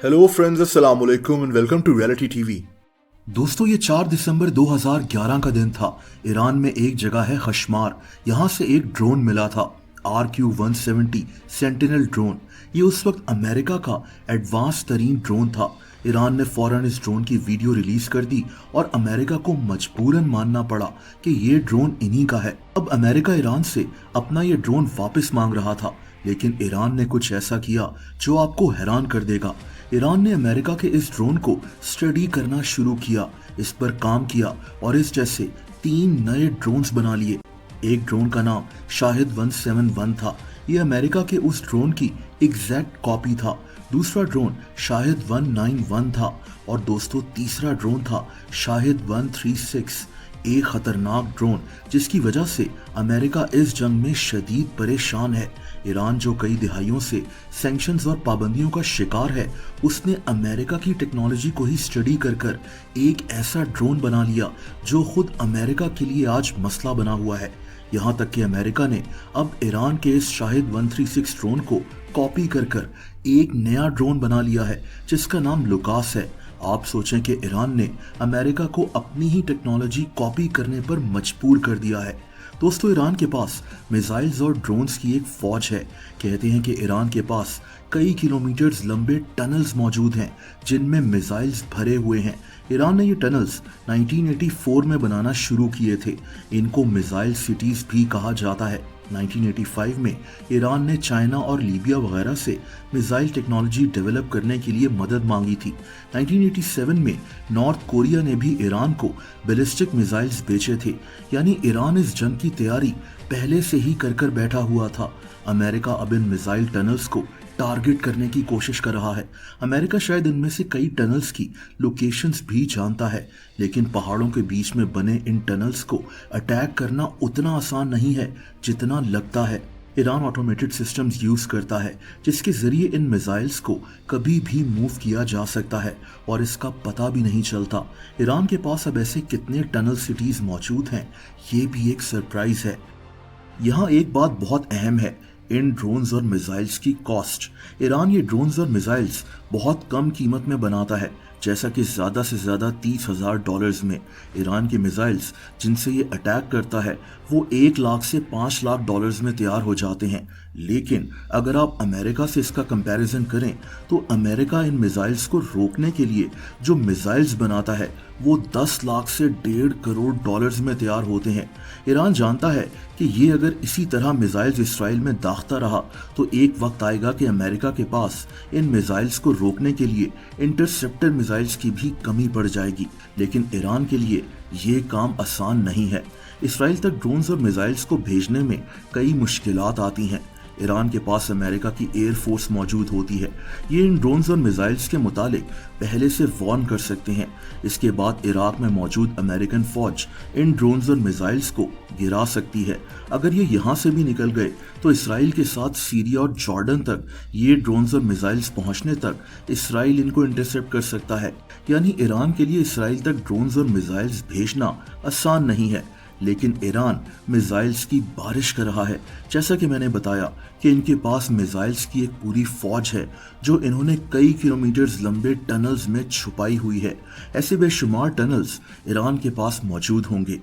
Hello friends, अस्सलाम वालेकुम and welcome to reality TV. दोस्तों, ये 4 दिसंबर 2011 का दिन था। ईरान में एक जगह है खशमार, यहाँ से एक ड्रोन मिला था। RQ-170 sentinel drone. ये उस वक्त अमेरिका का एडवांस तरीन ड्रोन था। ईरान ने फौरन इस ड्रोन की वीडियो रिलीज कर दी और अमेरिका को मजबूरन मानना पड़ा कि ये ड्रोन इन्हीं का है। अब अमेरिका ईरान से अपना ये ड्रोन वापस मांग रहा था, लेकिन ईरान ने कुछ ऐसा किया जो आपको हैरान कर देगा। ईरान ने अमेरिका के इस ड्रोन को स्टडी करना शुरू किया, इस पर काम किया और इस जैसे 3 नए ड्रोन्स बना लिए। एक ड्रोन का नाम शाहिद 171 था। ये अमेरिका के उस ड्रोन की एग्जैक्ट कॉपी था। दूसरा ड्रोन शाहिद 191 था और दोस्तों तीसरा ड्रोन था शाहिद 136, एक खतरनाक ड्रोन जिसकी वजह से अमेरिका इस जंग में शदीद परेशान है। ईरान जो कई दिहाइयों से सैंक्शंस और पाबंदियों का शिकार है, उसने अमेरिका की टेक्नोलॉजी को ही स्टडी कर कर एक ऐसा ड्रोन बना लिया जो खुद अमेरिका के लिए आज मसला बना हुआ है। यहाँ तक कि अमेरिका ने अब ईरान के इस शाहिद 136 ड्रोन को कॉपी कर कर एक नया ड्रोन बना लिया है जिसका नाम लुकास है। आप सोचें कि ईरान ने अमेरिका को अपनी ही टेक्नोलॉजी कॉपी करने पर मजबूर कर दिया है। दोस्तों, ईरान के पास मिसाइल्स और ड्रोन्स की एक फौज है। कहते हैं कि ईरान के पास कई किलोमीटर्स लंबे टनल्स मौजूद हैं जिनमें मिसाइल्स भरे हुए हैं। ईरान ने ये टनल्स 1984 में बनाना शुरू किए थे। इनको मिसाइल सिटीज भी कहा जाता है। 1985 में ईरान ने चाइना और लीबिया वगैरह से मिसाइल टेक्नोलॉजी डेवलप करने के लिए मदद मांगी थी। 1987 में नॉर्थ कोरिया ने भी ईरान को बैलिस्टिक मिसाइल्स बेचे थे। यानी ईरान इस जंग की तैयारी पहले से ही कर बैठा हुआ था। अमेरिका अब इन मिसाइल टनल्स को टारगेट करने की कोशिश कर रहा है। अमेरिका शायद इनमें से कई टनल्स की लोकेशंस भी जानता है, लेकिन पहाड़ों के बीच में बने इन टनल्स को अटैक करना उतना आसान नहीं है जितना लगता है। ईरान ऑटोमेटेड सिस्टम्स यूज करता है जिसके जरिए इन मिसाइल्स को कभी भी मूव किया जा सकता है और इसका पता भी नहीं चलता। ईरान के पास अब ऐसे कितने टनल सिटीज मौजूद हैं, ये भी एक सरप्राइज है। यहाँ एक बात बहुत अहम है, इन ड्रोन्स और मिसाइल्स की कॉस्ट। ईरान ये ड्रोन्स और मिसाइल्स बहुत कम कीमत में बनाता है, जैसा कि ज़्यादा से ज़्यादा $30,000 में। ईरान के मिसाइल्स जिनसे ये अटैक करता है वो 1 लाख से 5 लाख डॉलर्स में तैयार हो जाते हैं। लेकिन अगर आप अमेरिका से इसका कंपैरिजन करें तो अमेरिका इन मिसाइल्स को रोकने के लिए जो मिसाइल्स बनाता है वो 10 लाख से 1.5 करोड़ डॉलर्स में तैयार होते हैं। ईरान जानता है कि ये अगर इसी तरह मिसाइल्स इसराइल में दागता रहा तो एक वक्त आएगा कि अमेरिका के पास इन मिसाइल्स को रोकने के लिए इंटरसेप्टर मिसाइल्स की भी कमी पड़ जाएगी। लेकिन ईरान के लिए ये काम आसान नहीं है। इसराइल तक ड्रोन्स और मिसाइल्स को भेजने में कई मुश्किलात आती हैं। ईरान के पास अमेरिका की एयर फोर्स मौजूद होती है। ये इन ड्रोन्स और मिसाइल्स के मुतालिक पहले से वार्न कर सकते हैं। इसके बाद इराक में मौजूद अमेरिकन फौज इन ड्रोन्स और मिसाइल्स को गिरा सकती है। अगर ये यहाँ से भी निकल गए तो इसराइल के साथ सीरिया और जॉर्डन तक ये ड्रोन्स और मिसाइल्स पहुँचने तक इसराइल इनको इंटरसेप्ट कर सकता है। यानी ईरान के लिए इसराइल तक ड्रोन्स और मिसाइल्स भेजना आसान नहीं है। लेकिन ईरान मिसाइल्स की बारिश कर रहा है। जैसा कि मैंने बताया कि इनके पास मिसाइल्स की एक पूरी फौज है जो इन्होंने कई किलोमीटर्स लंबे टनल्स में छुपाई हुई है। ऐसे बेशुमार टनल्स ईरान के पास मौजूद होंगे।